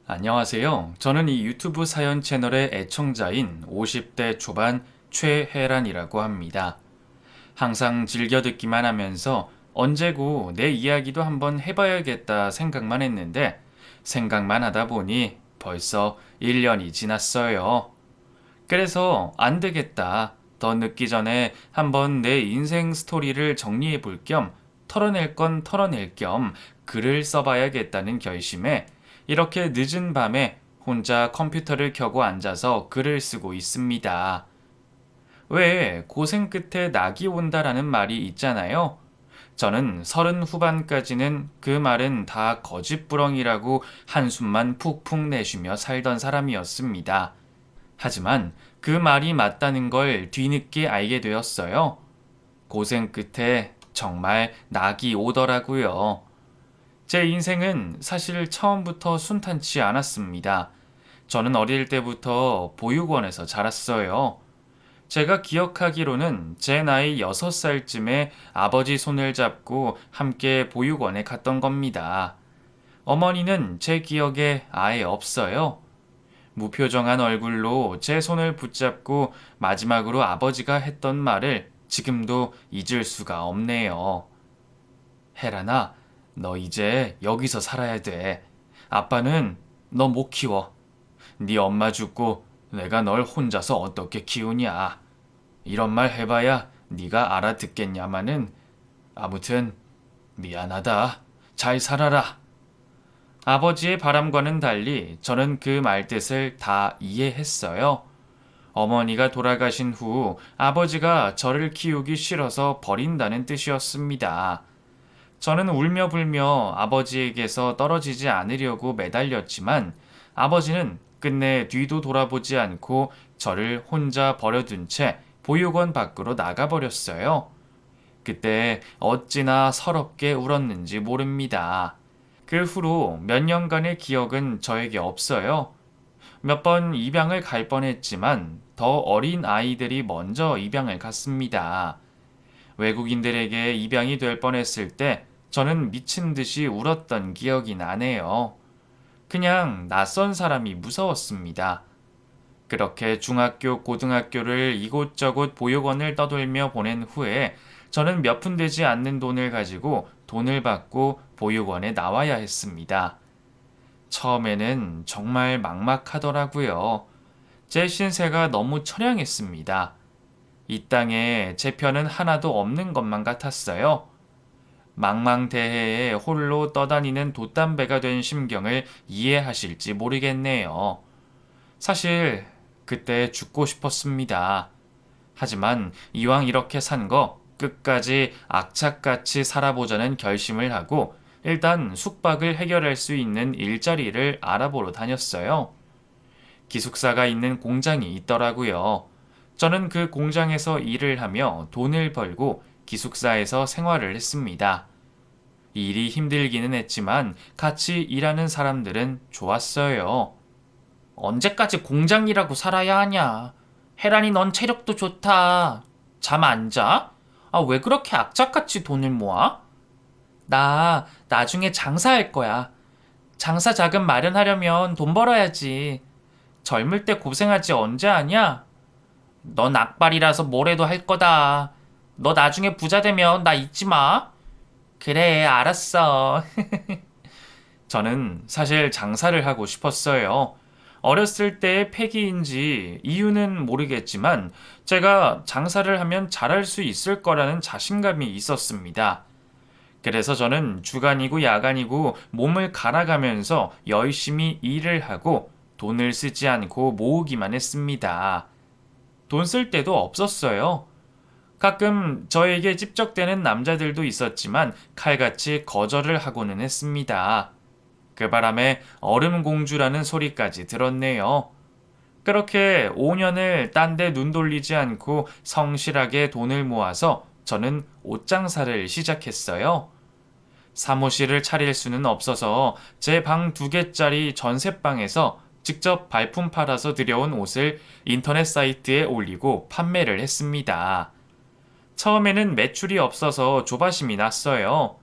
안녕하세요. 저는 이 유튜브 사연 채널의 애청자인 50대 초반 최혜란이라고 합니다. 항상 즐겨 듣기만 하면서 언제고 내 이야기도 한번 해봐야겠다 생각만 했는데 생각만 하다 보니 벌써 1년이 지났어요. 그래서 안 되겠다. 더 늦기 전에 한번 내 인생 스토리를 정리해 볼 겸 털어낼 건 털어낼 겸 글을 써봐야겠다는 결심에 이렇게 늦은 밤에 혼자 컴퓨터를 켜고 앉아서 글을 쓰고 있습니다. 왜 고생 끝에 낙이 온다라는 말이 있잖아요. 저는 30 후반까지는 그 말은 다 거짓부렁이라고 한숨만 푹푹 내쉬며 살던 사람이었습니다. 하지만 그 말이 맞다는 걸 뒤늦게 알게 되었어요. 고생 끝에 정말 낙이 오더라고요. 제 인생은 사실 처음부터 순탄치 않았습니다. 저는 어릴 때부터 보육원에서 자랐어요. 제가 기억하기로는 제 나이 6살쯤에 아버지 손을 잡고 함께 보육원에 갔던 겁니다. 어머니는 제 기억에 아예 없어요. 무표정한 얼굴로 제 손을 붙잡고 마지막으로 아버지가 했던 말을 지금도 잊을 수가 없네요. 혜란아, 너 이제 여기서 살아야 돼. 아빠는 너 못 키워. 네 엄마 죽고 내가 널 혼자서 어떻게 키우냐. 이런 말 해봐야 네가 알아듣겠냐마는 아무튼 미안하다. 잘 살아라. 아버지의 바람과는 달리 저는 그 말뜻을 다 이해했어요. 어머니가 돌아가신 후 아버지가 저를 키우기 싫어서 버린다는 뜻이었습니다. 저는 울며 불며 아버지에게서 떨어지지 않으려고 매달렸지만 아버지는 끝내 뒤도 돌아보지 않고 저를 혼자 버려둔 채 보육원 밖으로 나가버렸어요. 그때 어찌나 서럽게 울었는지 모릅니다. 그 후로 몇 년간의 기억은 저에게 없어요. 몇 번 입양을 갈 뻔했지만 더 어린 아이들이 먼저 입양을 갔습니다. 외국인들에게 입양이 될 뻔했을 때 저는 미친 듯이 울었던 기억이 나네요. 그냥 낯선 사람이 무서웠습니다. 그렇게 중학교, 고등학교를 이곳저곳 보육원을 떠돌며 보낸 후에 저는 몇 푼 되지 않는 돈을 가지고 돈을 받고 보육원에 나와야 했습니다. 처음에는 정말 막막하더라고요. 제 신세가 너무 처량했습니다. 이 땅에 제 편은 하나도 없는 것만 같았어요. 망망대해에 홀로 떠다니는 돛담배가 된 심경을 이해하실지 모르겠네요. 사실 그때 죽고 싶었습니다. 하지만 이왕 이렇게 산 거 끝까지 악착같이 살아보자는 결심을 하고 일단 숙박을 해결할 수 있는 일자리를 알아보러 다녔어요. 기숙사가 있는 공장이 있더라고요. 저는 그 공장에서 일을 하며 돈을 벌고 기숙사에서 생활을 했습니다. 일이 힘들기는 했지만 같이 일하는 사람들은 좋았어요. 언제까지 공장이라고 살아야 하냐? 혜란이 넌 체력도 좋다. 잠 안 자? 아, 왜 그렇게 악착같이 돈을 모아? 나 나중에 장사할 거야. 장사 자금 마련하려면 돈 벌어야지. 젊을 때 고생하지 언제 하냐? 넌 악발이라서 뭐래도 할 거다. 너 나중에 부자 되면 나 잊지 마. 그래, 알았어. 저는 사실 장사를 하고 싶었어요. 어렸을 때의 패기인지 이유는 모르겠지만 제가 장사를 하면 잘할 수 있을 거라는 자신감이 있었습니다. 그래서 저는 주간이고 야간이고 몸을 갈아가면서 열심히 일을 하고 돈을 쓰지 않고 모으기만 했습니다. 돈 쓸 때도 없었어요. 가끔 저에게 찝적대는 남자들도 있었지만 칼같이 거절을 하고는 했습니다. 그 바람에 얼음공주라는 소리까지 들었네요. 그렇게 5년을 딴 데 눈 돌리지 않고 성실하게 돈을 모아서 저는 옷장사를 시작했어요. 사무실을 차릴 수는 없어서 제 방 2개짜리 전셋방에서 직접 발품 팔아서 들여온 옷을 인터넷 사이트에 올리고 판매를 했습니다. 처음에는 매출이 없어서 조바심이 났어요.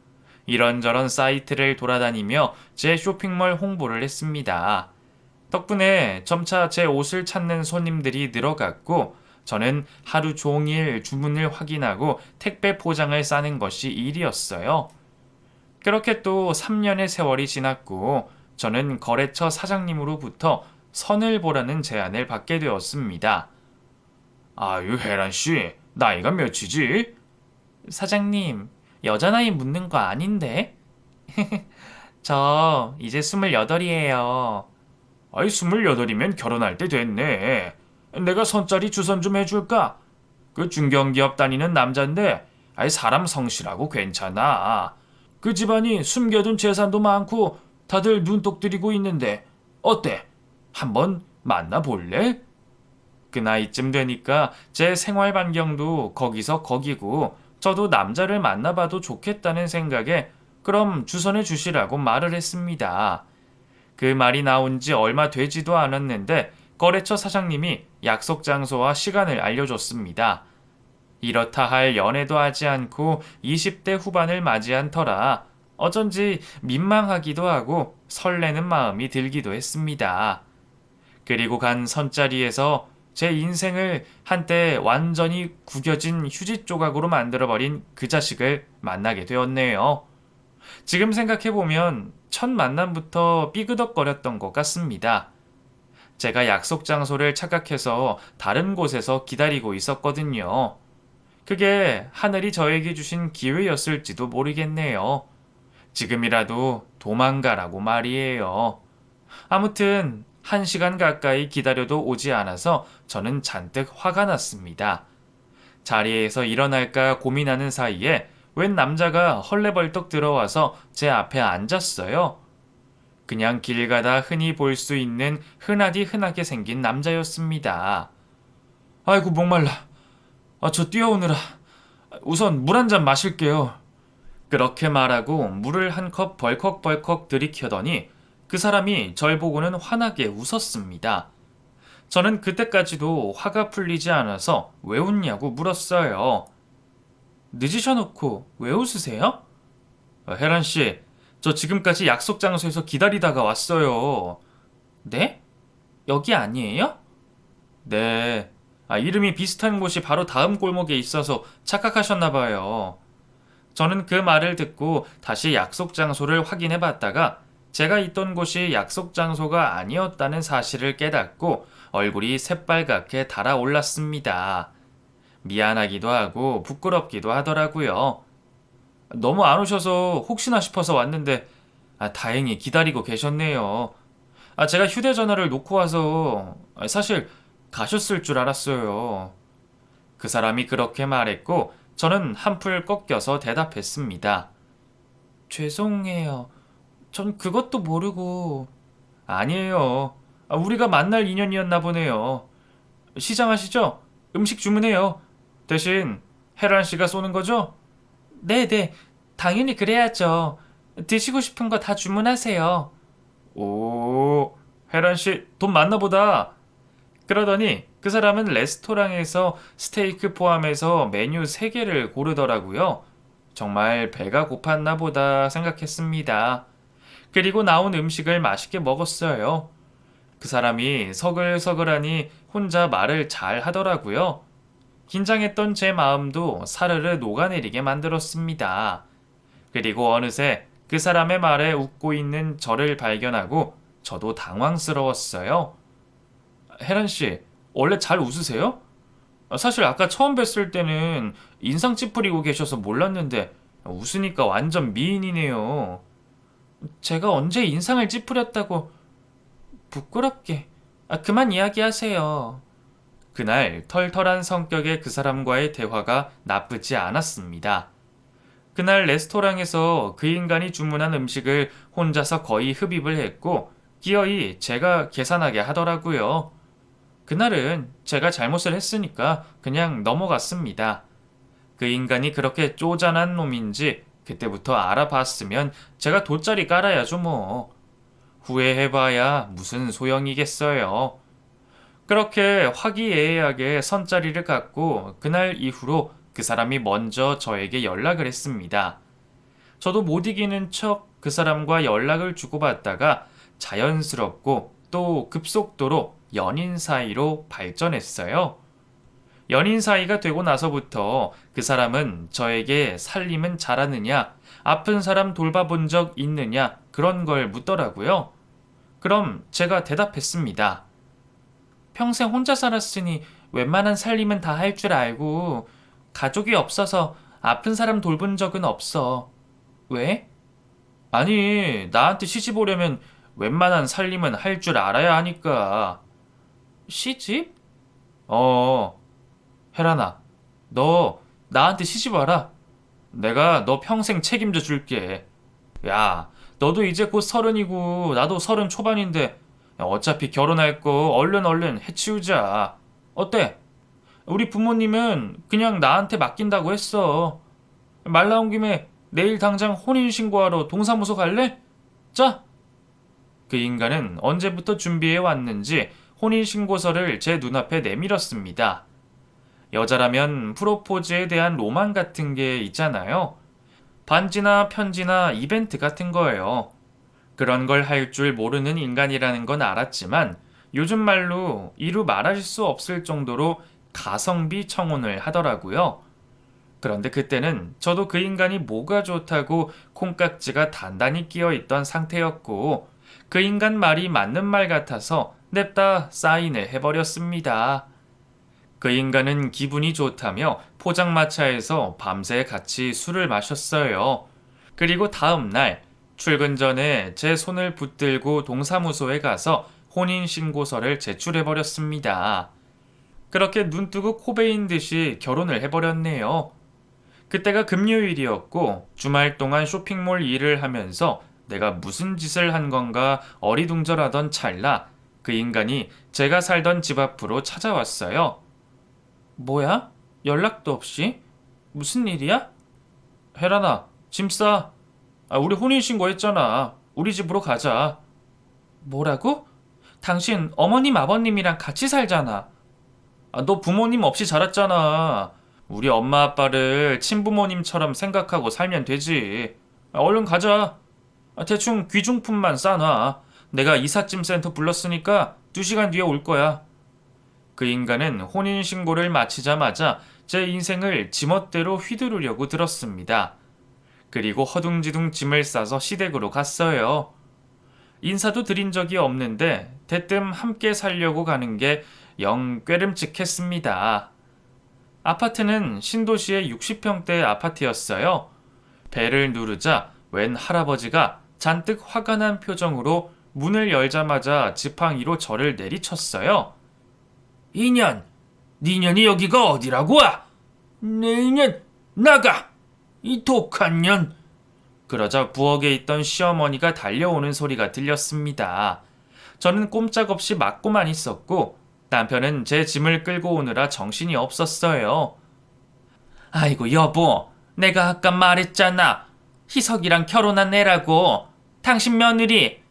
이런저런 사이트를 돌아다니며 제 쇼핑몰 홍보를 했습니다. 덕분에 점차 제 옷을 찾는 손님들이 늘어갔고 저는 하루 종일 주문을 확인하고 택배 포장을 싸는 것이 일이었어요. 그렇게 또 3년의 세월이 지났고 저는 거래처 사장님으로부터 선을 보라는 제안을 받게 되었습니다. 아유, 혜란 씨, 나이가 몇이지? 사장님, 여자 나이 묻는 거 아닌데? 저 이제 28이에요. 아이, 28이면 결혼할 때 됐네. 내가 선짜리 주선 좀 해줄까? 그 중견기업 다니는 남잔데, 아이, 사람 성실하고 괜찮아. 그 집안이 숨겨둔 재산도 많고 다들 눈독 들이고 있는데, 어때? 한번 만나볼래? 그 나이쯤 되니까 제 생활 반경도 거기서 거기고 저도 남자를 만나봐도 좋겠다는 생각에 그럼 주선해 주시라고 말을 했습니다. 그 말이 나온 지 얼마 되지도 않았는데 거래처 사장님이 약속 장소와 시간을 알려줬습니다. 이렇다 할 연애도 하지 않고 20대 후반을 맞이한 터라 어쩐지 민망하기도 하고 설레는 마음이 들기도 했습니다. 그리고 간 선자리에서 제 인생을 한때 완전히 구겨진 휴지 조각으로 만들어버린 그 자식을 만나게 되었네요. 지금 생각해보면 첫 만남부터 삐그덕거렸던 것 같습니다. 제가 약속 장소를 착각해서 다른 곳에서 기다리고 있었거든요. 그게 하늘이 저에게 주신 기회였을지도 모르겠네요. 지금이라도 도망가라고 말이에요. 아무튼 1시간 가까이 기다려도 오지 않아서 저는 잔뜩 화가 났습니다. 자리에서 일어날까 고민하는 사이에 웬 남자가 헐레벌떡 들어와서 제 앞에 앉았어요. 그냥 길 가다 흔히 볼 수 있는 흔하디 흔하게 생긴 남자였습니다. 아이고, 목말라. 저 뛰어오느라. 우선 물 한 잔 마실게요. 그렇게 말하고 물을 한 컵 벌컥벌컥 들이켜더니 그 사람이 절 보고는 환하게 웃었습니다. 저는 그때까지도 화가 풀리지 않아서 왜 웃냐고 물었어요. 늦으셔놓고 왜 웃으세요? 혜란 씨, 저 지금까지 약속 장소에서 기다리다가 왔어요. 네? 여기 아니에요? 네. 이름이 비슷한 곳이 바로 다음 골목에 있어서 착각하셨나 봐요. 저는 그 말을 듣고 다시 약속 장소를 확인해 봤다가 제가 있던 곳이 약속 장소가 아니었다는 사실을 깨닫고 얼굴이 새빨갛게 달아올랐습니다. 미안하기도 하고 부끄럽기도 하더라고요. 너무 안 오셔서 혹시나 싶어서 왔는데 다행히 기다리고 계셨네요. 제가 휴대전화를 놓고 와서 사실 가셨을 줄 알았어요. 그 사람이 그렇게 말했고 저는 한풀 꺾여서 대답했습니다. 죄송해요. 전 그것도 모르고. 아니에요. 우리가 만날 인연이었나 보네요. 시장하시죠? 음식 주문해요. 대신 혜란 씨가 쏘는 거죠? 네네. 당연히 그래야죠. 드시고 싶은 거 다 주문하세요. 오, 혜란 씨 돈 많나 보다. 그러더니 그 사람은 레스토랑에서 스테이크 포함해서 메뉴 3개를 고르더라고요. 정말 배가 고팠나 보다 생각했습니다. 그리고 나온 음식을 맛있게 먹었어요. 그 사람이 서글서글하니 혼자 말을 잘 하더라고요. 긴장했던 제 마음도 사르르 녹아내리게 만들었습니다. 그리고 어느새 그 사람의 말에 웃고 있는 저를 발견하고 저도 당황스러웠어요. 혜란 씨, 원래 잘 웃으세요? 사실 아까 처음 뵀을 때는 인상 찌푸리고 계셔서 몰랐는데 웃으니까 완전 미인이네요. 제가 언제 인상을 찌푸렸다고. 부끄럽게. 그만 이야기하세요. 그날 털털한 성격의 그 사람과의 대화가 나쁘지 않았습니다. 그날 레스토랑에서 그 인간이 주문한 음식을 혼자서 거의 흡입을 했고 기어이 제가 계산하게 하더라고요. 그날은 제가 잘못을 했으니까 그냥 넘어갔습니다. 그 인간이 그렇게 쪼잔한 놈인지 그때부터 알아봤으면 제가 돗자리 깔아야죠 뭐. 후회해봐야 무슨 소용이겠어요. 그렇게 화기애애하게 선자리를 갖고 그날 이후로 그 사람이 먼저 저에게 연락을 했습니다. 저도 못 이기는 척 그 사람과 연락을 주고받다가 자연스럽고 또 급속도로 연인 사이로 발전했어요. 연인 사이가 되고 나서부터 그 사람은 저에게 살림은 잘하느냐, 아픈 사람 돌봐본 적 있느냐, 그런 걸 묻더라고요. 그럼 제가 대답했습니다. 평생 혼자 살았으니 웬만한 살림은 다 할 줄 알고 가족이 없어서 아픈 사람 돌본 적은 없어. 왜? 아니, 나한테 시집 오려면 웬만한 살림은 할 줄 알아야 하니까. 시집? 어, 혜란아, 너 나한테 시집 와라. 내가 너 평생 책임져 줄게. 야, 너도 이제 곧 서른이고 나도 서른 초반인데 어차피 결혼할 거 얼른 해치우자. 어때? 우리 부모님은 그냥 나한테 맡긴다고 했어. 말 나온 김에 내일 당장 혼인신고하러 동사무소 갈래? 자! 그 인간은 언제부터 준비해 왔는지 혼인신고서를 제 눈앞에 내밀었습니다. 여자라면 프로포즈에 대한 로망 같은 게 있잖아요. 반지나 편지나 이벤트 같은 거예요. 그런 걸 할 줄 모르는 인간이라는 건 알았지만 요즘 말로 이루 말할 수 없을 정도로 가성비 청혼을 하더라고요. 그런데 그때는 저도 그 인간이 뭐가 좋다고 콩깍지가 단단히 끼어 있던 상태였고 그 인간 말이 맞는 말 같아서 냅다 사인을 해버렸습니다. 그 인간은 기분이 좋다며 포장마차에서 밤새 같이 술을 마셨어요. 그리고 다음 날 출근 전에 제 손을 붙들고 동사무소에 가서 혼인신고서를 제출해버렸습니다. 그렇게 눈뜨고 코베인 듯이 결혼을 해버렸네요. 그때가 금요일이었고 주말 동안 쇼핑몰 일을 하면서 내가 무슨 짓을 한 건가 어리둥절하던 찰나 그 인간이 제가 살던 집 앞으로 찾아왔어요. 뭐야? 연락도 없이? 무슨 일이야? 혜란아, 짐 싸. 우리 혼인신고 했잖아. 우리 집으로 가자. 뭐라고? 당신 어머님 아버님이랑 같이 살잖아. 너 부모님 없이 자랐잖아. 우리 엄마 아빠를 친부모님처럼 생각하고 살면 되지. 얼른 가자. 대충 귀중품만 싸놔. 내가 이삿짐 센터 불렀으니까 2시간 뒤에 올 거야. 그 인간은 혼인신고를 마치자마자 제 인생을 지멋대로 휘두르려고 들었습니다. 그리고 허둥지둥 짐을 싸서 시댁으로 갔어요. 인사도 드린 적이 없는데 대뜸 함께 살려고 가는 게 영 꾀름직했습니다. 아파트는 신도시의 60평대 아파트였어요. 벨을 누르자 웬 할아버지가 잔뜩 화가 난 표정으로 문을 열자마자 지팡이로 저를 내리쳤어요. 이년, 니년이 여기가 어디라고 와? 내 이년, 나가! 이 독한 년! 그러자 부엌에 있던 시어머니가 달려오는 소리가 들렸습니다. 저는 꼼짝없이 맞고만 있었고 남편은 제 짐을 끌고 오느라 정신이 없었어요. 아이고 여보, 내가 아까 말했잖아. 희석이랑 결혼한 애라고. 당신 며느리.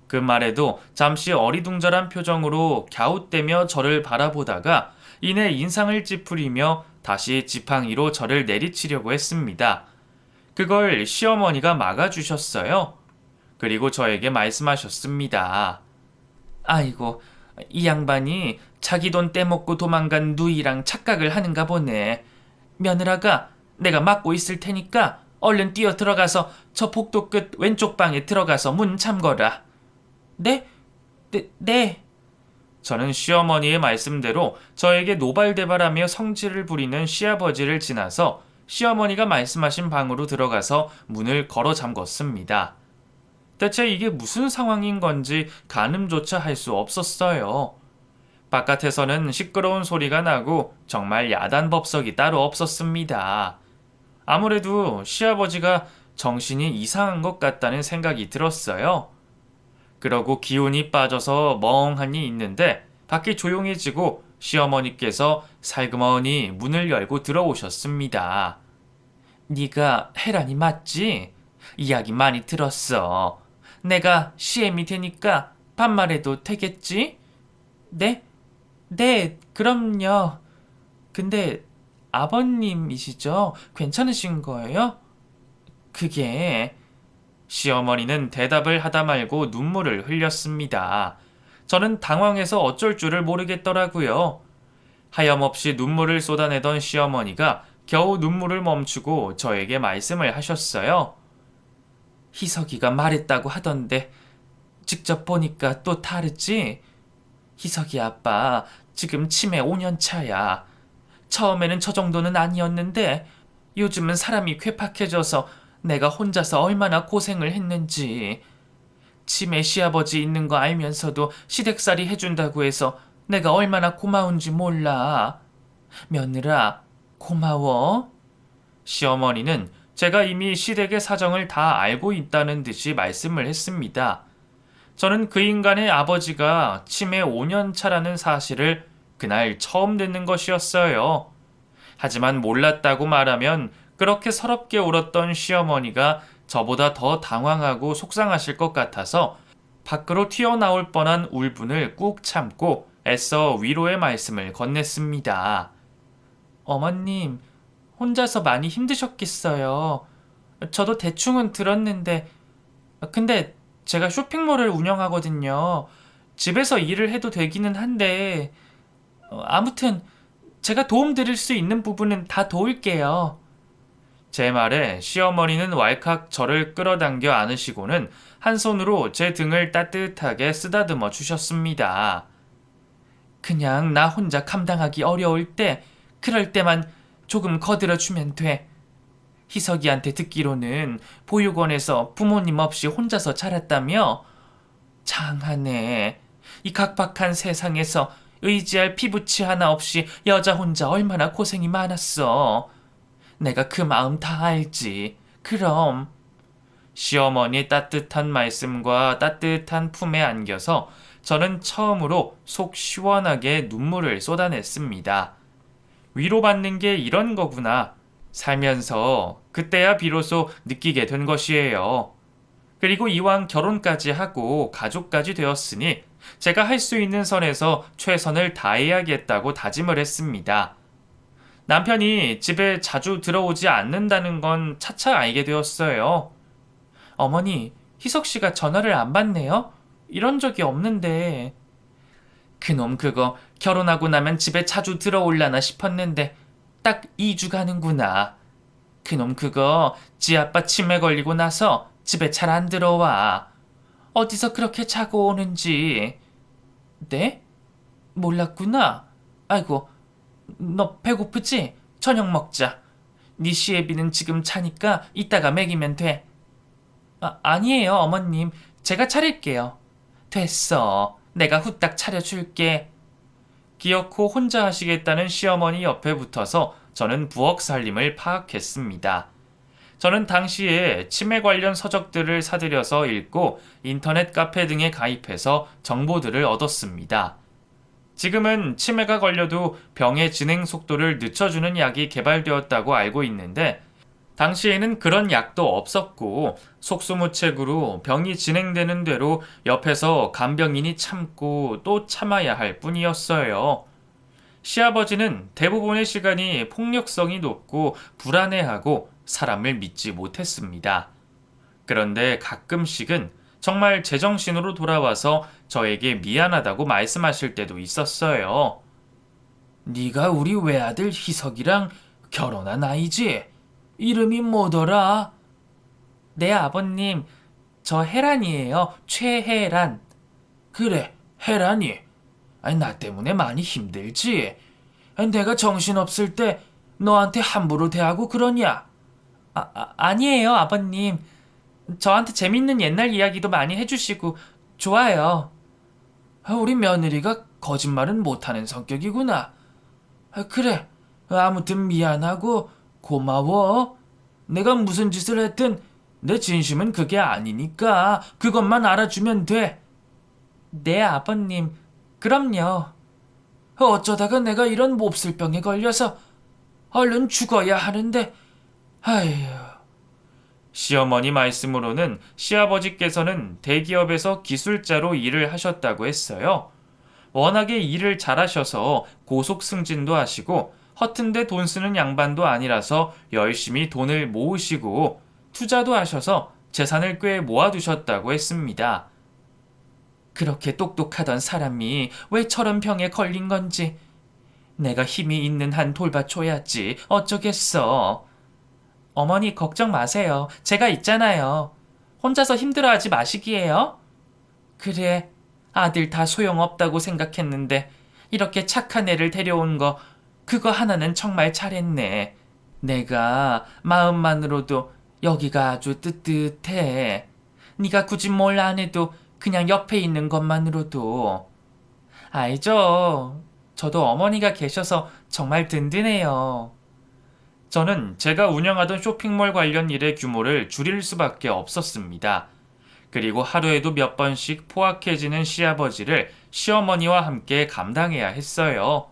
그 말에도 잠시 어리둥절한 표정으로 갸웃대며 저를 바라보다가 이내 인상을 찌푸리며 다시 지팡이로 저를 내리치려고 했습니다. 그걸 시어머니가 막아주셨어요. 그리고 저에게 말씀하셨습니다. 아이고, 이 양반이 자기 돈 떼먹고 도망간 누이랑 착각을 하는가 보네. 며느라가 내가 맡고 있을 테니까 얼른 뛰어 들어가서 저 복도 끝 왼쪽 방에 들어가서 문 잠거라. 네? 네. 저는 시어머니의 말씀대로 저에게 노발대발하며 성질을 부리는 시아버지를 지나서 시어머니가 말씀하신 방으로 들어가서 문을 걸어 잠궜습니다. 대체 이게 무슨 상황인 건지 가늠조차 할 수 없었어요. 바깥에서는 시끄러운 소리가 나고 정말 야단법석이 따로 없었습니다. 아무래도 시아버지가 정신이 이상한 것 같다는 생각이 들었어요. 그러고 기운이 빠져서 멍하니 있는데 밖이 조용해지고 시어머니께서 살그머니 문을 열고 들어오셨습니다. 네가 혜란이 맞지? 이야기 많이 들었어. 내가 시엠이 되니까 반말해도 되겠지? 네? 네, 그럼요. 근데 아버님이시죠? 괜찮으신 거예요? 그게 시어머니는 대답을 하다 말고 눈물을 흘렸습니다. 저는 당황해서 어쩔 줄을 모르겠더라고요. 하염없이 눈물을 쏟아내던 시어머니가 겨우 눈물을 멈추고 저에게 말씀을 하셨어요. 희석이가 말했다고 하던데 직접 보니까 또 다르지? 희석이 아빠 지금 치매 5년 차야. 처음에는 저 정도는 아니었는데 요즘은 사람이 괴팍해져서 내가 혼자서 얼마나 고생을 했는지. 치매 시아버지 있는 거 알면서도 시댁살이 해준다고 해서 내가 얼마나 고마운지 몰라. 며느라, 고마워. 시어머니는 제가 이미 시댁의 사정을 다 알고 있다는 듯이 말씀을 했습니다. 저는 그 인간의 아버지가 치매 5년 차라는 사실을 그날 처음 듣는 것이었어요. 하지만 몰랐다고 말하면 그렇게 서럽게 울었던 시어머니가 저보다 더 당황하고 속상하실 것 같아서 밖으로 튀어나올 뻔한 울분을 꾹 참고 애써 위로의 말씀을 건넸습니다. 어머님, 혼자서 많이 힘드셨겠어요. 저도 대충은 들었는데, 근데 제가 쇼핑몰을 운영하거든요. 집에서 일을 해도 되기는 한데, 아무튼 제가 도움드릴 수 있는 부분은 다 도울게요. 제 말에 시어머니는 왈칵 저를 끌어당겨 안으시고는 한 손으로 제 등을 따뜻하게 쓰다듬어 주셨습니다. 그냥 나 혼자 감당하기 어려울 때, 그럴 때만 조금 거들어주면 돼. 희석이한테 듣기로는 보육원에서 부모님 없이 혼자서 자랐다며? 장하네. 이 각박한 세상에서 의지할 피부치 하나 없이 여자 혼자 얼마나 고생이 많았어. 내가 그 마음 다 알지. 그럼. 시어머니의 따뜻한 말씀과 따뜻한 품에 안겨서 저는 처음으로 속 시원하게 눈물을 쏟아냈습니다. 위로받는 게 이런 거구나. 살면서 그때야 비로소 느끼게 된 것이에요. 그리고 이왕 결혼까지 하고 가족까지 되었으니 제가 할 수 있는 선에서 최선을 다해야겠다고 다짐을 했습니다. 남편이 집에 자주 들어오지 않는다는 건 차차 알게 되었어요. 어머니, 희석 씨가 전화를 안 받네요? 이런 적이 없는데. 그놈 그거 결혼하고 나면 집에 자주 들어올라나 싶었는데 딱 2주 가는구나. 그놈 그거 지 아빠 치매 걸리고 나서 집에 잘 안 들어와. 어디서 그렇게 자고 오는지. 네? 몰랐구나. 아이고, 너 배고프지? 저녁 먹자. 네 시애비는 지금 자니까 이따가 먹이면 돼. 아니에요, 어머님. 제가 차릴게요. 됐어. 내가 후딱 차려줄게. 기어코 혼자 하시겠다는 시어머니 옆에 붙어서 저는 부엌 살림을 파악했습니다. 저는 당시에 치매 관련 서적들을 사들여서 읽고 인터넷 카페 등에 가입해서 정보들을 얻었습니다. 지금은 치매가 걸려도 병의 진행 속도를 늦춰주는 약이 개발되었다고 알고 있는데 당시에는 그런 약도 없었고 속수무책으로 병이 진행되는 대로 옆에서 간병인이 참고 또 참아야 할 뿐이었어요. 시아버지는 대부분의 시간이 폭력성이 높고 불안해하고 사람을 믿지 못했습니다. 그런데 가끔씩은 정말 제정신으로 돌아와서 저에게 미안하다고 말씀하실 때도 있었어요. 네가 우리 외아들 희석이랑 결혼한 아이지? 이름이 뭐더라? 네, 아버님. 저 혜란이에요. 최혜란. 그래, 혜란이. 아니, 나 때문에 많이 힘들지? 아니, 내가 정신없을 때 너한테 함부로 대하고 그러냐? 아니에요, 아버님. 저한테 재밌는 옛날 이야기도 많이 해주시고 좋아요. 우리 며느리가 거짓말은 못하는 성격이구나. 그래, 아무튼 미안하고 고마워. 내가 무슨 짓을 했든 내 진심은 그게 아니니까 그것만 알아주면 돼. 네, 아버님. 그럼요. 어쩌다가 내가 이런 몹쓸 병에 걸려서 얼른 죽어야 하는데, 아휴. 시어머니 말씀으로는 시아버지께서는 대기업에서 기술자로 일을 하셨다고 했어요. 워낙에 일을 잘하셔서 고속 승진도 하시고 허튼데 돈 쓰는 양반도 아니라서 열심히 돈을 모으시고 투자도 하셔서 재산을 꽤 모아두셨다고 했습니다. 그렇게 똑똑하던 사람이 왜 저런 병에 걸린 건지 내가 힘이 있는 한 돌봐줘야지 어쩌겠어. 어머니 걱정 마세요. 제가 있잖아요. 혼자서 힘들어하지 마시기에요. 그래, 아들 다 소용없다고 생각했는데 이렇게 착한 애를 데려온 거 그거 하나는 정말 잘했네. 내가 마음만으로도 여기가 아주 뜨뜻해. 네가 굳이 뭘 안 해도 그냥 옆에 있는 것만으로도. 알죠. 저도 어머니가 계셔서 정말 든든해요. 저는 제가 운영하던 쇼핑몰 관련 일의 규모를 줄일 수밖에 없었습니다. 그리고 하루에도 몇 번씩 포악해지는 시아버지를 시어머니와 함께 감당해야 했어요.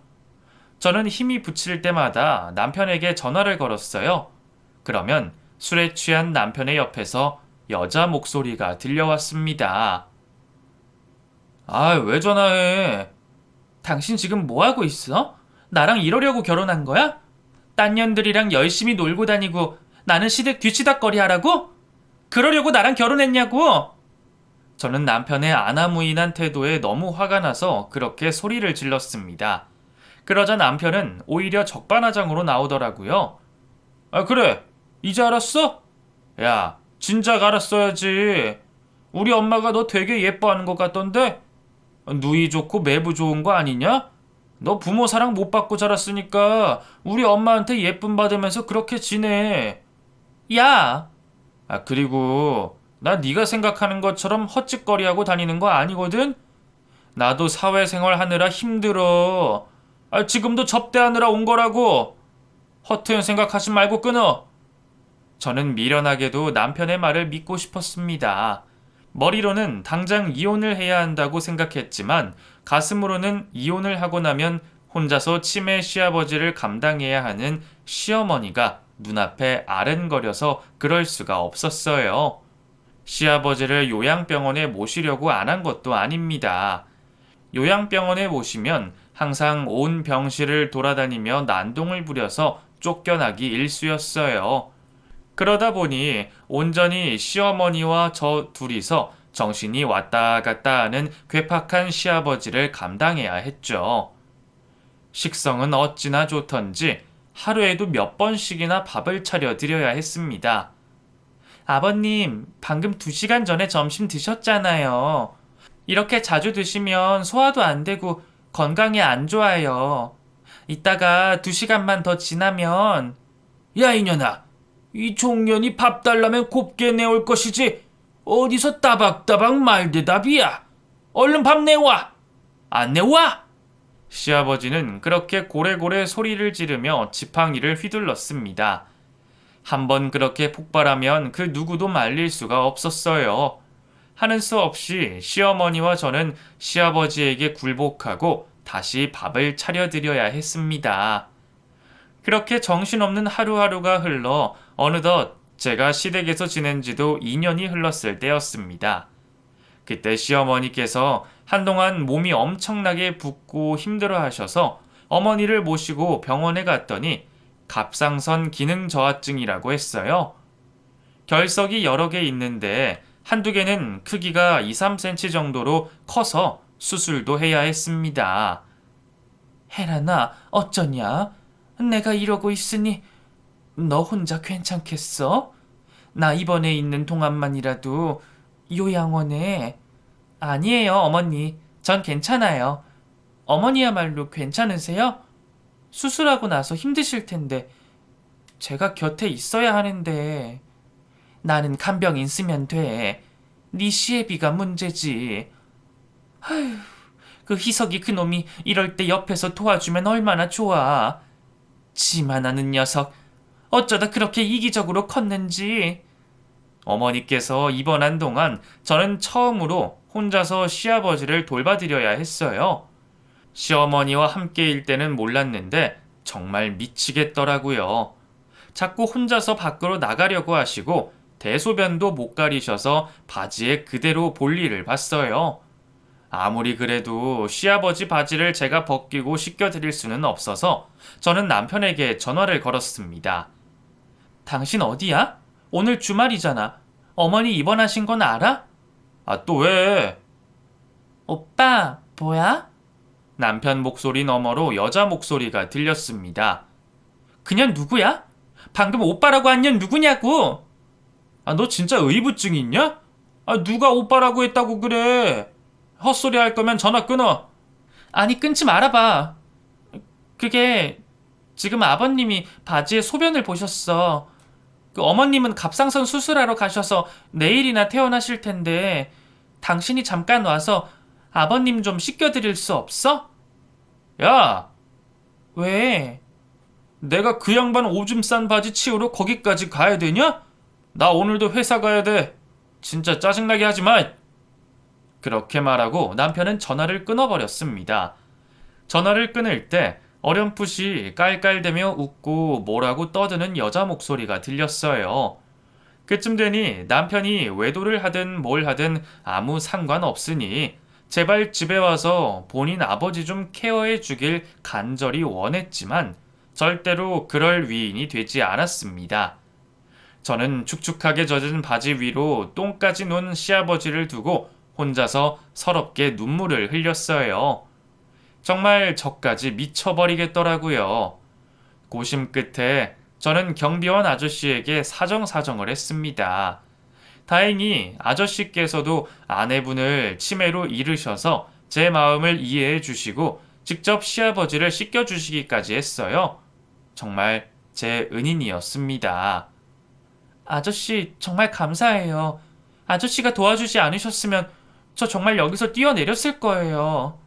저는 힘이 붙일 때마다 남편에게 전화를 걸었어요. 그러면 술에 취한 남편의 옆에서 여자 목소리가 들려왔습니다. 아, 왜 전화해? 당신 지금 뭐 하고 있어? 나랑 이러려고 결혼한 거야? 딴 년들이랑 열심히 놀고 다니고 나는 시댁 뒤치다꺼리 하라고? 그러려고 나랑 결혼했냐고? 저는 남편의 아나무인한 태도에 너무 화가 나서 그렇게 소리를 질렀습니다. 그러자 남편은 오히려 적반하장으로 나오더라고요. 아, 그래? 이제 알았어? 야, 진작 알았어야지. 우리 엄마가 너 되게 예뻐하는 것 같던데? 누이 좋고 매부 좋은 거 아니냐? 너 부모 사랑 못 받고 자랐으니까 우리 엄마한테 예쁨 받으면서 그렇게 지내. 야! 아, 그리고 나 네가 생각하는 것처럼 헛짓거리하고 다니는 거 아니거든? 나도 사회생활 하느라 힘들어. 아, 지금도 접대하느라 온 거라고. 허튼 생각하지 말고 끊어. 저는 미련하게도 남편의 말을 믿고 싶었습니다. 머리로는 당장 이혼을 해야 한다고 생각했지만 가슴으로는 이혼을 하고 나면 혼자서 치매 시아버지를 감당해야 하는 시어머니가 눈앞에 아른거려서 그럴 수가 없었어요. 시아버지를 요양병원에 모시려고 안 한 것도 아닙니다. 요양병원에 모시면 항상 온 병실을 돌아다니며 난동을 부려서 쫓겨나기 일쑤였어요. 그러다 보니 온전히 시어머니와 저 둘이서 정신이 왔다 갔다 하는 괴팍한 시아버지를 감당해야 했죠. 식성은 어찌나 좋던지 하루에도 몇 번씩이나 밥을 차려 드려야 했습니다. 아버님, 방금 2시간 전에 점심 드셨잖아요. 이렇게 자주 드시면 소화도 안 되고 건강에 안 좋아요. 이따가 2시간만 더 지나면. 야, 이년아! 이 종년이 밥 달라면 곱게 내올 것이지 어디서 따박따박 말대답이야. 얼른 밥 내와. 안 내와? 시아버지는 그렇게 고래고래 소리를 지르며 지팡이를 휘둘렀습니다. 한번 그렇게 폭발하면 그 누구도 말릴 수가 없었어요. 하는 수 없이 시어머니와 저는 시아버지에게 굴복하고 다시 밥을 차려드려야 했습니다. 그렇게 정신없는 하루하루가 흘러 어느덧 제가 시댁에서 지낸 지도 2년이 흘렀을 때였습니다. 그때 시어머니께서 한동안 몸이 엄청나게 붓고 힘들어 하셔서 어머니를 모시고 병원에 갔더니 갑상선 기능 저하증이라고 했어요. 결석이 여러 개 있는데 한두 개는 크기가 2, 3cm 정도로 커서 수술도 해야 했습니다. 혜란아, 어쩌냐? 내가 이러고 있으니 너 혼자 괜찮겠어? 나 이번에 있는 동안만이라도 요양원에. 아니에요, 어머니. 전 괜찮아요. 어머니야말로 괜찮으세요? 수술하고 나서 힘드실 텐데 제가 곁에 있어야 하는데. 나는 간병인 쓰면 돼. 네 시애비가 문제지. 아휴, 그 희석이 그놈이 이럴 때 옆에서 도와주면 얼마나 좋아. 지만하는 녀석, 어쩌다 그렇게 이기적으로 컸는지. 어머니께서 입원한 동안 저는 처음으로 혼자서 시아버지를 돌봐드려야 했어요. 시어머니와 함께일 때는 몰랐는데 정말 미치겠더라고요. 자꾸 혼자서 밖으로 나가려고 하시고 대소변도 못 가리셔서 바지에 그대로 볼일을 봤어요. 아무리 그래도 시아버지 바지를 제가 벗기고 씻겨드릴 수는 없어서 저는 남편에게 전화를 걸었습니다. 당신 어디야? 오늘 주말이잖아. 어머니 입원하신 건 알아? 아, 또 왜? 오빠, 뭐야? 남편 목소리 너머로 여자 목소리가 들렸습니다. 그냥 누구야? 방금 오빠라고 한 년 누구냐고? 아, 너 진짜 의부증 있냐? 아, 누가 오빠라고 했다고 그래? 헛소리 할 거면 전화 끊어. 아니, 끊지 말아봐. 그게 지금 아버님이 바지에 소변을 보셨어. 그 어머님은 갑상선 수술하러 가셔서 내일이나 퇴원하실 텐데 당신이 잠깐 와서 아버님 좀 씻겨드릴 수 없어? 야! 왜? 내가 그 양반 오줌 싼 바지 치우러 거기까지 가야 되냐? 나 오늘도 회사 가야 돼. 진짜 짜증나게 하지 마. 그렇게 말하고 남편은 전화를 끊어버렸습니다. 전화를 끊을 때 어렴풋이 깔깔대며 웃고 뭐라고 떠드는 여자 목소리가 들렸어요. 그쯤 되니 남편이 외도를 하든 뭘 하든 아무 상관없으니 제발 집에 와서 본인 아버지 좀 케어해 주길 간절히 원했지만 절대로 그럴 위인이 되지 않았습니다. 저는 축축하게 젖은 바지 위로 똥까지 논 시아버지를 두고 혼자서 서럽게 눈물을 흘렸어요. 정말 저까지 미쳐버리겠더라고요. 고심 끝에 저는 경비원 아저씨에게 사정사정을 했습니다. 다행히 아저씨께서도 아내분을 치매로 잃으셔서 제 마음을 이해해 주시고 직접 시아버지를 씻겨주시기까지 했어요. 정말 제 은인이었습니다. 아저씨 정말 감사해요. 아저씨가 도와주지 않으셨으면 저 정말 여기서 뛰어내렸을 거예요.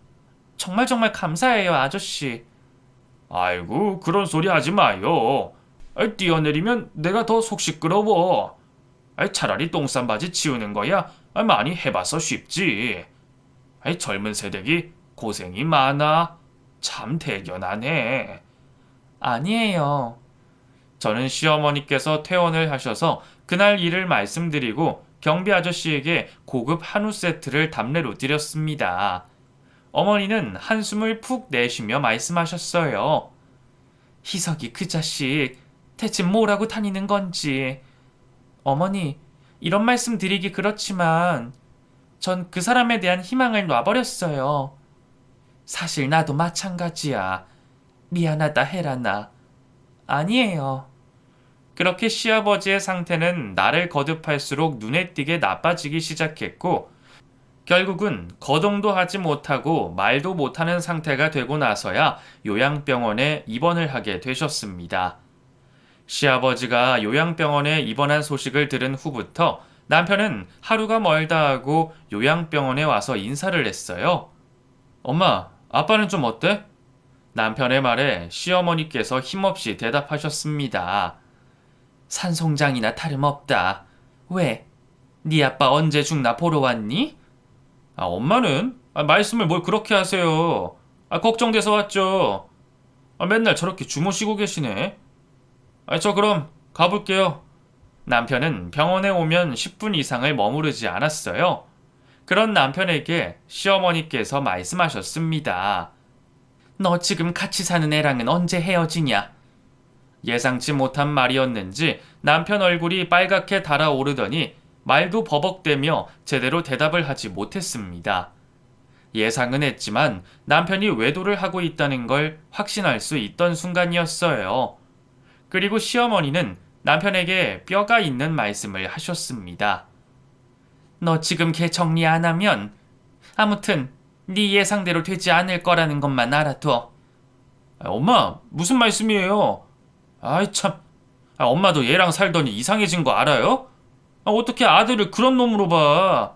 정말 정말 감사해요, 아저씨. 아이고, 그런 소리 하지 마요. 뛰어내리면 내가 더 속 시끄러워. 차라리 똥 싼 바지 치우는 거야 많이 해봐서 쉽지. 젊은 세대기 고생이 많아. 참 대견하네. 아니에요. 저는 시어머니께서 퇴원을 하셔서 그날 일을 말씀드리고 경비 아저씨에게 고급 한우 세트를 답례로 드렸습니다. 어머니는 한숨을 푹 내쉬며 말씀하셨어요. 희석이 그 자식 대체 뭐라고 다니는 건지. 어머니, 이런 말씀 드리기 그렇지만 전 그 사람에 대한 희망을 놔버렸어요. 사실 나도 마찬가지야. 미안하다 헤라나. 아니에요. 그렇게 시아버지의 상태는 날을 거듭할수록 눈에 띄게 나빠지기 시작했고 결국은 거동도 하지 못하고 말도 못하는 상태가 되고 나서야 요양병원에 입원을 하게 되셨습니다. 시아버지가 요양병원에 입원한 소식을 들은 후부터 남편은 하루가 멀다 하고 요양병원에 와서 인사를 했어요. 엄마, 아빠는 좀 어때? 남편의 말에 시어머니께서 힘없이 대답하셨습니다. 산송장이나 다름없다. 왜? 네 아빠 언제 죽나 보러 왔니? 엄마는? 말씀을 뭘 그렇게 하세요. 걱정돼서 왔죠. 맨날 저렇게 주무시고 계시네. 저 그럼 가볼게요. 남편은 병원에 오면 10분 이상을 머무르지 않았어요. 그런 남편에게 시어머니께서 말씀하셨습니다. 너 지금 같이 사는 애랑은 언제 헤어지냐? 예상치 못한 말이었는지 남편 얼굴이 빨갛게 달아오르더니 말도 버벅대며 제대로 대답을 하지 못했습니다. 예상은 했지만 남편이 외도를 하고 있다는 걸 확신할 수 있던 순간이었어요. 그리고 시어머니는 남편에게 뼈가 있는 말씀을 하셨습니다. 너 지금 걔 정리 안 하면 아무튼 네 예상대로 되지 않을 거라는 것만 알아둬. 엄마, 무슨 말씀이에요? 참. 엄마도 얘랑 살더니 이상해진 거 알아요? 어떻게 아들을 그런 놈으로 봐.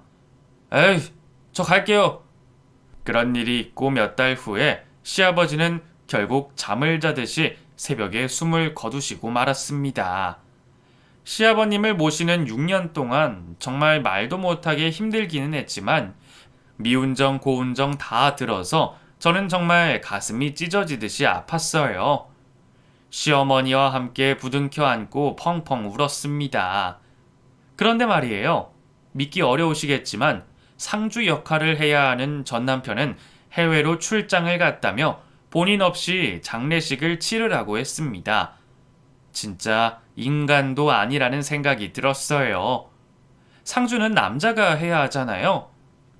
에이, 저 갈게요. 그런 일이 있고 몇 달 후에 시아버지는 결국 잠을 자듯이 새벽에 숨을 거두시고 말았습니다. 시아버님을 모시는 6년 동안 정말 말도 못하게 힘들기는 했지만 미운정 고운정 다 들어서 저는 정말 가슴이 찢어지듯이 아팠어요. 시어머니와 함께 부둥켜 안고 펑펑 울었습니다. 그런데 말이에요. 믿기 어려우시겠지만 상주 역할을 해야 하는 전 남편은 해외로 출장을 갔다며 본인 없이 장례식을 치르라고 했습니다. 진짜 인간도 아니라는 생각이 들었어요. 상주는 남자가 해야 하잖아요.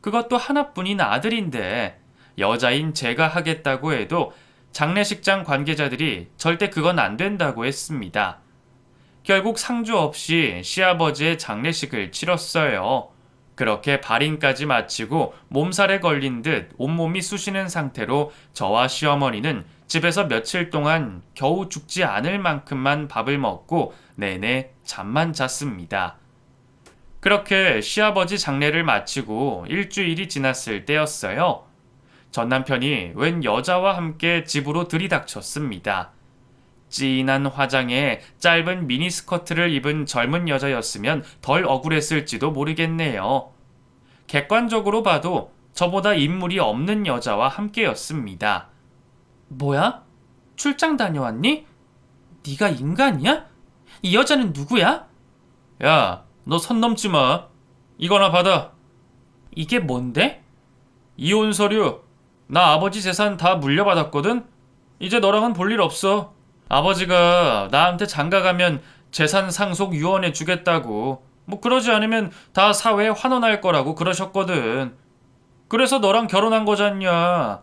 그것도 하나뿐인 아들인데 여자인 제가 하겠다고 해도 장례식장 관계자들이 절대 그건 안 된다고 했습니다. 결국 상주 없이 시아버지의 장례식을 치렀어요. 그렇게 발인까지 마치고 몸살에 걸린 듯 온몸이 쑤시는 상태로 저와 시어머니는 집에서 며칠 동안 겨우 죽지 않을 만큼만 밥을 먹고 내내 잠만 잤습니다. 그렇게 시아버지 장례를 마치고 일주일이 지났을 때였어요. 전 남편이 웬 여자와 함께 집으로 들이닥쳤습니다. 진한 화장에 짧은 미니스커트를 입은 젊은 여자였으면 덜 억울했을지도 모르겠네요. 객관적으로 봐도 저보다 인물이 없는 여자와 함께였습니다. 뭐야? 출장 다녀왔니? 네가 인간이야? 이 여자는 누구야? 야, 너 선 넘지 마. 이거나 받아. 이게 뭔데? 이혼 서류. 나 아버지 재산 다 물려받았거든? 이제 너랑은 볼 일 없어. 아버지가 나한테 장가가면 재산 상속 유언해 주겠다고. 뭐 그러지 않으면 다 사회에 환원할 거라고 그러셨거든. 그래서 너랑 결혼한 거잖냐.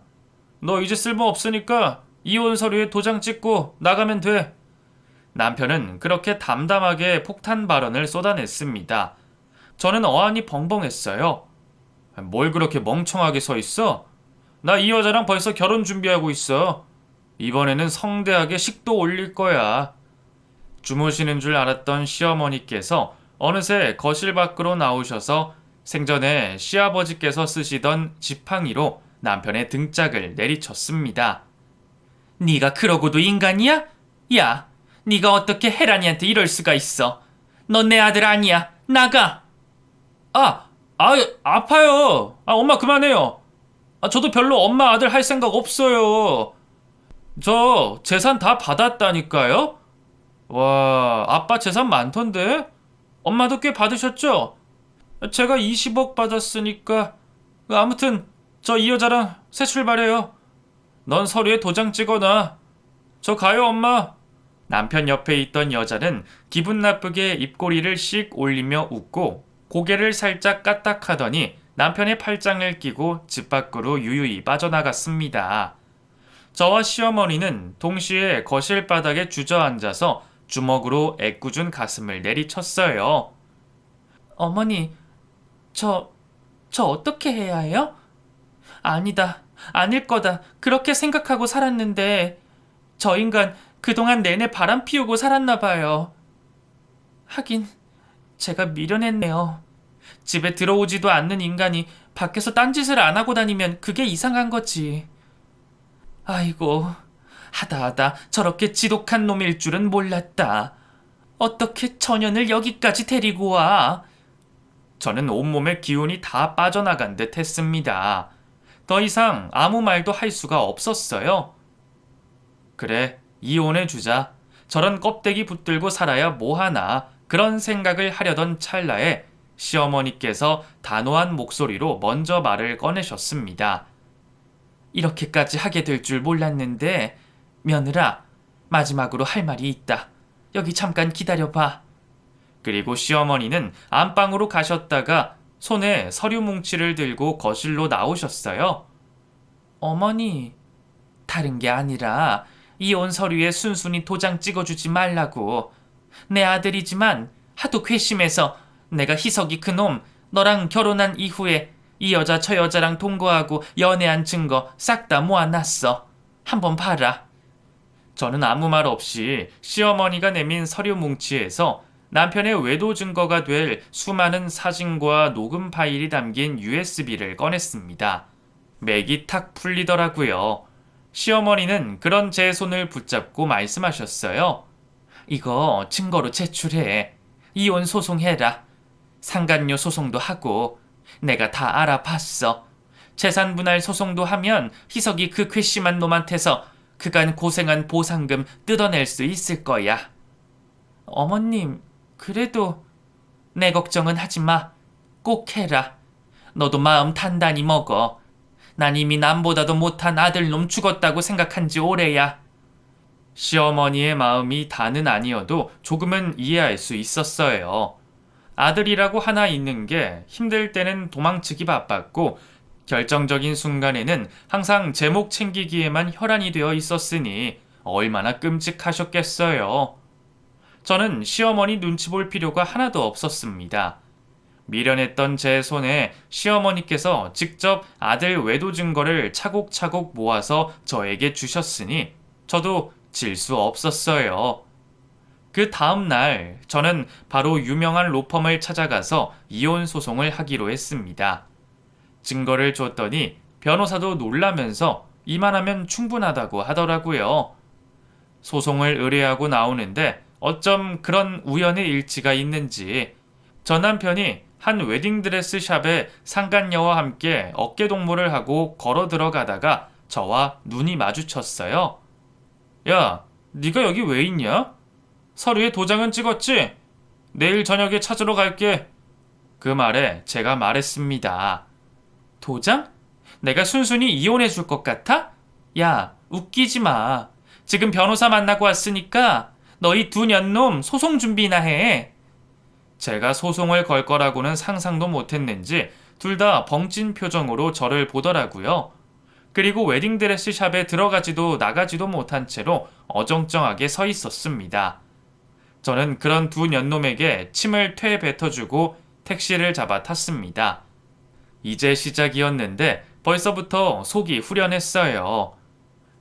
너 이제 쓸모 없으니까 이혼 서류에 도장 찍고 나가면 돼. 남편은 그렇게 담담하게 폭탄 발언을 쏟아냈습니다. 저는 어안이 벙벙했어요. 뭘 그렇게 멍청하게 서 있어? 나 이 여자랑 벌써 결혼 준비하고 있어. 이번에는 성대하게 식도 올릴 거야. 주무시는 줄 알았던 시어머니께서 어느새 거실 밖으로 나오셔서 생전에 시아버지께서 쓰시던 지팡이로 남편의 등짝을 내리쳤습니다. 네가 그러고도 인간이야? 야, 네가 어떻게 혜란이한테 이럴 수가 있어? 넌 내 아들 아니야. 나가! 아파요. 엄마 그만해요. 저도 별로 엄마 아들 할 생각 없어요. 저 재산 다 받았다니까요? 와, 아빠 재산 많던데? 엄마도 꽤 받으셨죠? 제가 20억 받았으니까 아무튼 저 이 여자랑 새 출발해요. 넌 서류에 도장 찍어놔. 저 가요, 엄마. 남편 옆에 있던 여자는 기분 나쁘게 입꼬리를 씩 올리며 웃고 고개를 살짝 까딱하더니 남편의 팔짱을 끼고 집 밖으로 유유히 빠져나갔습니다. 저와 시어머니는 동시에 거실 바닥에 주저앉아서 주먹으로 애꿎은 가슴을 내리쳤어요. 어머니, 저 어떻게 해야 해요? 아니다, 아닐 거다. 그렇게 생각하고 살았는데 저 인간 그동안 내내 바람 피우고 살았나 봐요. 하긴 제가 미련했네요. 집에 들어오지도 않는 인간이 밖에서 딴짓을 안 하고 다니면 그게 이상한 거지. 아이고, 하다 저렇게 지독한 놈일 줄은 몰랐다. 어떻게 처년을 여기까지 데리고 와? 저는 온몸의 기운이 다 빠져나간 듯 했습니다. 더 이상 아무 말도 할 수가 없었어요. 그래, 이혼해주자. 저런 껍데기 붙들고 살아야 뭐하나. 그런 생각을 하려던 찰나에 시어머니께서 단호한 목소리로 먼저 말을 꺼내셨습니다. 이렇게까지 하게 될 줄 몰랐는데 며느라, 마지막으로 할 말이 있다. 여기 잠깐 기다려봐. 그리고 시어머니는 안방으로 가셨다가 손에 서류 뭉치를 들고 거실로 나오셨어요. 어머니, 다른 게 아니라 이혼 서류에 순순히 도장 찍어주지 말라고. 내 아들이지만 하도 괘씸해서 내가 희석이 그놈 너랑 결혼한 이후에 이 여자 저 여자랑 동거하고 연애한 증거 싹 다 모아놨어. 한번 봐라. 저는 아무 말 없이 시어머니가 내민 서류 뭉치에서 남편의 외도 증거가 될 수많은 사진과 녹음 파일이 담긴 USB를 꺼냈습니다. 맥이 탁 풀리더라고요. 시어머니는 그런 제 손을 붙잡고 말씀하셨어요. 이거 증거로 제출해. 이혼 소송해라. 상간녀 소송도 하고 내가 다 알아봤어. 재산 분할 소송도 하면 희석이 그 괘씸한 놈한테서 그간 고생한 보상금 뜯어낼 수 있을 거야. 어머님, 그래도 내 걱정은 하지 마. 꼭 해라. 너도 마음 단단히 먹어. 난 이미 남보다도 못한 아들놈 죽었다고 생각한 지 오래야. 시어머니의 마음이 다는 아니어도 조금은 이해할 수 있었어요. 아들이라고 하나 있는 게 힘들 때는 도망치기 바빴고 결정적인 순간에는 항상 제목 챙기기에만 혈안이 되어 있었으니 얼마나 끔찍하셨겠어요. 저는 시어머니 눈치 볼 필요가 하나도 없었습니다. 미련했던 제 손에 시어머니께서 직접 아들 외도 증거를 차곡차곡 모아서 저에게 주셨으니 저도 질 수 없었어요. 그 다음 날 저는 바로 유명한 로펌을 찾아가서 이혼 소송을 하기로 했습니다. 증거를 줬더니 변호사도 놀라면서 이만하면 충분하다고 하더라고요. 소송을 의뢰하고 나오는데 어쩜 그런 우연의 일치가 있는지 전 남편이 한 웨딩드레스 샵에 상간녀와 함께 어깨동무를 하고 걸어 들어가다가 저와 눈이 마주쳤어요. 야, 네가 여기 왜 있냐? 서류에 도장은 찍었지? 내일 저녁에 찾으러 갈게. 그 말에 제가 말했습니다. 도장? 내가 순순히 이혼해 줄 것 같아? 야, 웃기지 마. 지금 변호사 만나고 왔으니까 너희 두 년놈 소송 준비나 해. 제가 소송을 걸 거라고는 상상도 못했는지 둘 다 벙찐 표정으로 저를 보더라고요. 그리고 웨딩드레스 샵에 들어가지도 나가지도 못한 채로 어정쩡하게 서 있었습니다. 저는 그런 두 년놈에게 침을 퇴 뱉어주고 택시를 잡아 탔습니다. 이제 시작이었는데 벌써부터 속이 후련했어요.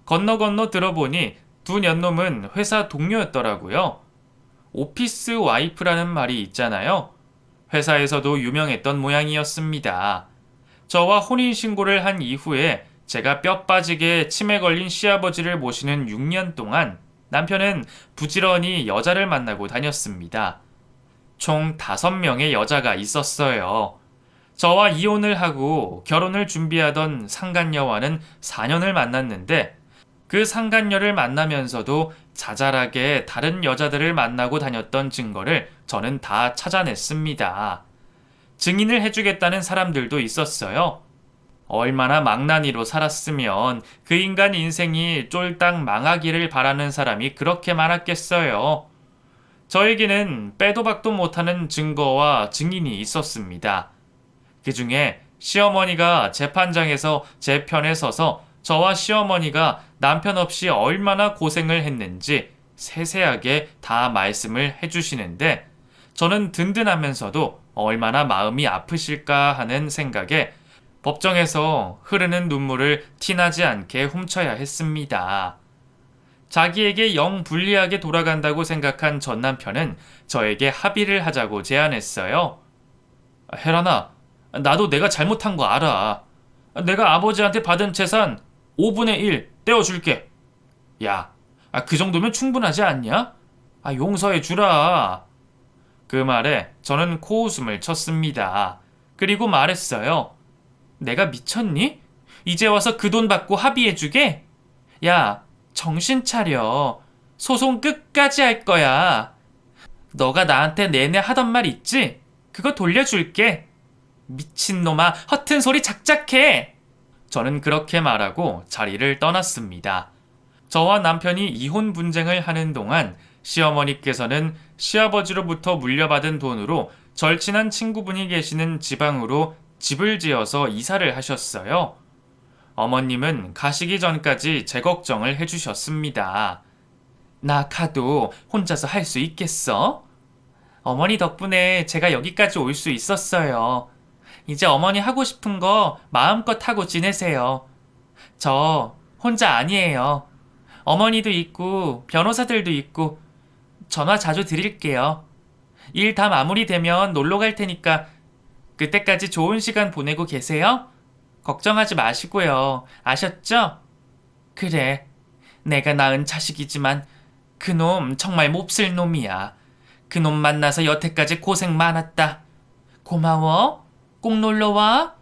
건너 들어보니 두 년놈은 회사 동료였더라고요. 오피스 와이프라는 말이 있잖아요. 회사에서도 유명했던 모양이었습니다. 저와 혼인신고를 한 이후에 제가 뼈 빠지게 치매 걸린 시아버지를 모시는 6년 동안 남편은 부지런히 여자를 만나고 다녔습니다. 총 5명의 여자가 있었어요. 저와 이혼을 하고 결혼을 준비하던 상간녀와는 4년을 만났는데 그 상간녀를 만나면서도 자잘하게 다른 여자들을 만나고 다녔던 증거를 저는 다 찾아냈습니다. 증인을 해주겠다는 사람들도 있었어요. 얼마나 망나니로 살았으면 그 인간 인생이 쫄딱 망하기를 바라는 사람이 그렇게 많았겠어요. 저에게는 빼도 박도 못하는 증거와 증인이 있었습니다. 그 중에 시어머니가 재판장에서 제 편에 서서 저와 시어머니가 남편 없이 얼마나 고생을 했는지 세세하게 다 말씀을 해주시는데 저는 든든하면서도 얼마나 마음이 아프실까 하는 생각에 법정에서 흐르는 눈물을 티나지 않게 훔쳐야 했습니다. 자기에게 영 불리하게 돌아간다고 생각한 전 남편은 저에게 합의를 하자고 제안했어요. 혜란아, 나도 내가 잘못한 거 알아. 내가 아버지한테 받은 재산 5분의 1 떼어줄게. 야, 그 정도면 충분하지 않냐? 용서해 주라. 그 말에 저는 코웃음을 쳤습니다. 그리고 말했어요. 내가 미쳤니? 이제 와서 그 돈 받고 합의해주게? 야, 정신 차려. 소송 끝까지 할 거야. 너가 나한테 내내 하던 말 있지? 그거 돌려줄게. 미친놈아, 허튼 소리 작작해. 저는 그렇게 말하고 자리를 떠났습니다. 저와 남편이 이혼 분쟁을 하는 동안 시어머니께서는 시아버지로부터 물려받은 돈으로 절친한 친구분이 계시는 지방으로 집을 지어서 이사를 하셨어요. 어머님은 가시기 전까지 제 걱정을 해주셨습니다. 나 가도 혼자서 할 수 있겠어? 어머니 덕분에 제가 여기까지 올 수 있었어요. 이제 어머니 하고 싶은 거 마음껏 하고 지내세요. 저 혼자 아니에요. 어머니도 있고 변호사들도 있고 전화 자주 드릴게요. 일 다 마무리되면 놀러 갈 테니까 그때까지 좋은 시간 보내고 계세요? 걱정하지 마시고요. 아셨죠? 그래. 내가 낳은 자식이지만 그놈 정말 몹쓸 놈이야. 그놈 만나서 여태까지 고생 많았다. 고마워. 꼭 놀러와.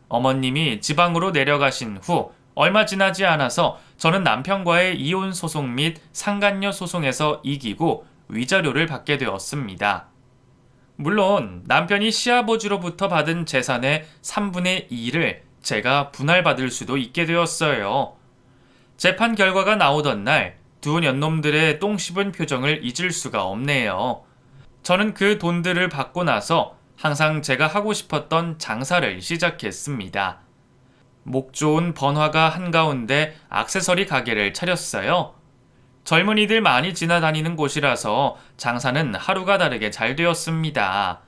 어머님이 지방으로 내려가신 후 얼마 지나지 않아서 저는 남편과의 이혼 소송 및 상간녀 소송에서 이기고 위자료를 받게 되었습니다. 물론 남편이 시아버지로부터 받은 재산의 3분의 2를 제가 분할받을 수도 있게 되었어요. 재판 결과가 나오던 날 두 년놈들의 똥 씹은 표정을 잊을 수가 없네요. 저는 그 돈들을 받고 나서 항상 제가 하고 싶었던 장사를 시작했습니다. 목 좋은 번화가 한가운데 액세서리 가게를 차렸어요. 젊은이들 많이 지나다니는 곳이라서 장사는 하루가 다르게 잘 되었습니다.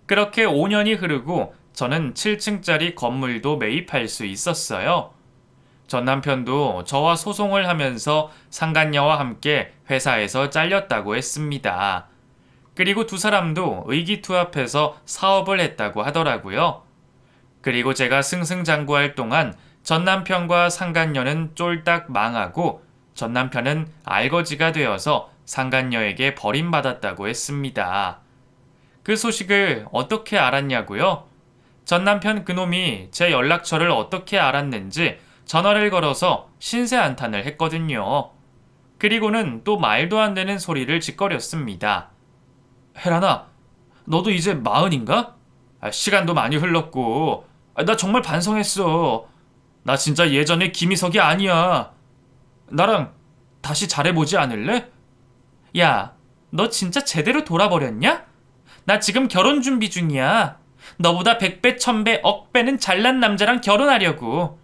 그렇게 5년이 흐르고 저는 7층짜리 건물도 매입할 수 있었어요. 전 남편도 저와 소송을 하면서 상간녀와 함께 회사에서 잘렸다고 했습니다. 그리고 두 사람도 의기투합해서 사업을 했다고 하더라고요. 그리고 제가 승승장구할 동안 전 남편과 상간녀는 쫄딱 망하고 전 남편은 알거지가 되어서 상간녀에게 버림받았다고 했습니다. 그 소식을 어떻게 알았냐고요? 전 남편 그놈이 제 연락처를 어떻게 알았는지 전화를 걸어서 신세한탄을 했거든요. 그리고는 또 말도 안 되는 소리를 짓거렸습니다. 혜란아, 너도 이제 40인가? 시간도 많이 흘렀고 나 정말 반성했어. 나 진짜 예전에 김희석이 아니야. 나랑 다시 잘해보지 않을래? 야, 너 진짜 제대로 돌아버렸냐? 나 지금 결혼 준비 중이야. 너보다 100배, 1000배, 억배는 잘난 남자랑 결혼하려고.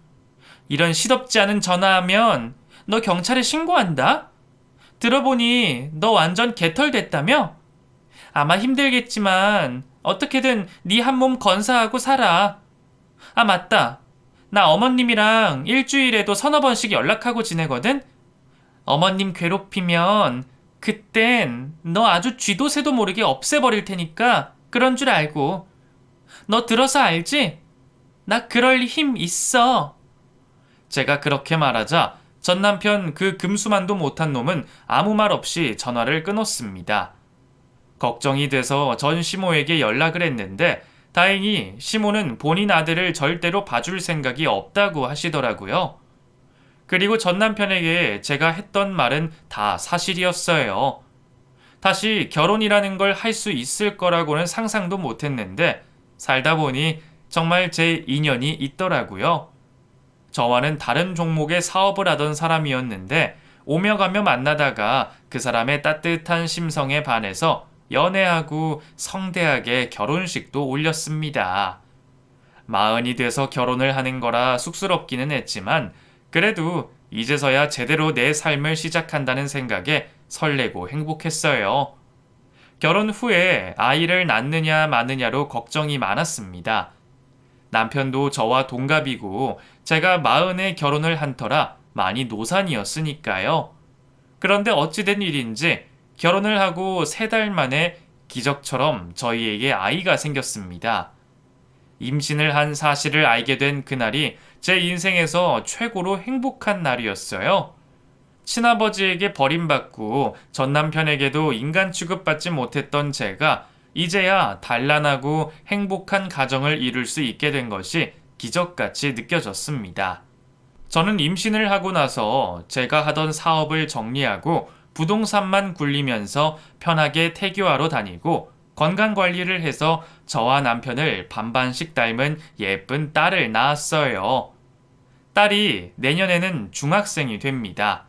이런 시덥지 않은 전화하면 너 경찰에 신고한다? 들어보니 너 완전 개털됐다며? 아마 힘들겠지만 어떻게든 네 한 몸 건사하고 살아. 아, 맞다. 나 어머님이랑 일주일에도 서너 번씩 연락하고 지내거든? 어머님 괴롭히면 그땐 너 아주 쥐도 새도 모르게 없애버릴 테니까 그런 줄 알고. 너 들어서 알지? 나 그럴 힘 있어. 제가 그렇게 말하자 전 남편 그 금수만도 못한 놈은 아무 말 없이 전화를 끊었습니다. 걱정이 돼서 전 시모에게 연락을 했는데 다행히 시모는 본인 아들을 절대로 봐줄 생각이 없다고 하시더라고요. 그리고 전 남편에게 제가 했던 말은 다 사실이었어요. 다시 결혼이라는 걸 할 수 있을 거라고는 상상도 못했는데 살다 보니 정말 제 인연이 있더라고요. 저와는 다른 종목의 사업을 하던 사람이었는데 오며 가며 만나다가 그 사람의 따뜻한 심성에 반해서 연애하고 성대하게 결혼식도 올렸습니다. 40이 돼서 결혼을 하는 거라 쑥스럽기는 했지만 그래도 이제서야 제대로 내 삶을 시작한다는 생각에 설레고 행복했어요. 결혼 후에 아이를 낳느냐 마느냐로 걱정이 많았습니다. 남편도 저와 동갑이고 제가 40에 결혼을 한 터라 많이 노산이었으니까요. 그런데 어찌된 일인지 결혼을 하고 3달 만에 기적처럼 저희에게 아이가 생겼습니다. 임신을 한 사실을 알게 된 그날이 제 인생에서 최고로 행복한 날이었어요. 친아버지에게 버림받고 전 남편에게도 인간 취급받지 못했던 제가 이제야 단란하고 행복한 가정을 이룰 수 있게 된 것이 기적같이 느껴졌습니다. 저는 임신을 하고 나서 제가 하던 사업을 정리하고 부동산만 굴리면서 편하게 태교하러 다니고 건강관리를 해서 저와 남편을 반반씩 닮은 예쁜 딸을 낳았어요. 딸이 내년에는 중학생이 됩니다.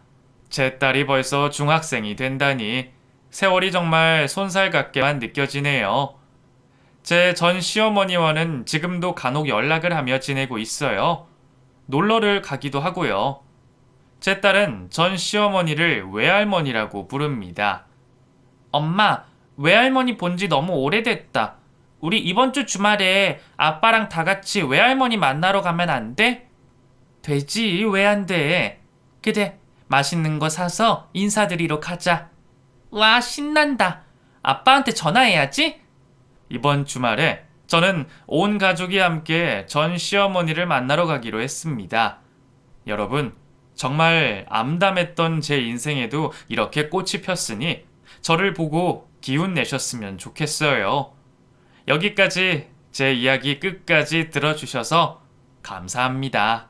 제 딸이 벌써 중학생이 된다니 세월이 정말 손살 같게만 느껴지네요. 제 전 시어머니와는 지금도 간혹 연락을 하며 지내고 있어요. 놀러를 가기도 하고요. 제 딸은 전 시어머니를 외할머니라고 부릅니다. 엄마, 외할머니 본지 너무 오래됐다. 우리 이번 주 주말에 아빠랑 다 같이 외할머니 만나러 가면 안 돼? 되지, 왜 안 돼? 그래, 맛있는 거 사서 인사드리러 가자. 와, 신난다. 아빠한테 전화해야지. 이번 주말에 저는 온 가족이 함께 전 시어머니를 만나러 가기로 했습니다. 여러분, 정말 암담했던 제 인생에도 이렇게 꽃이 폈으니 저를 보고 기운 내셨으면 좋겠어요. 여기까지 제 이야기 끝까지 들어주셔서 감사합니다.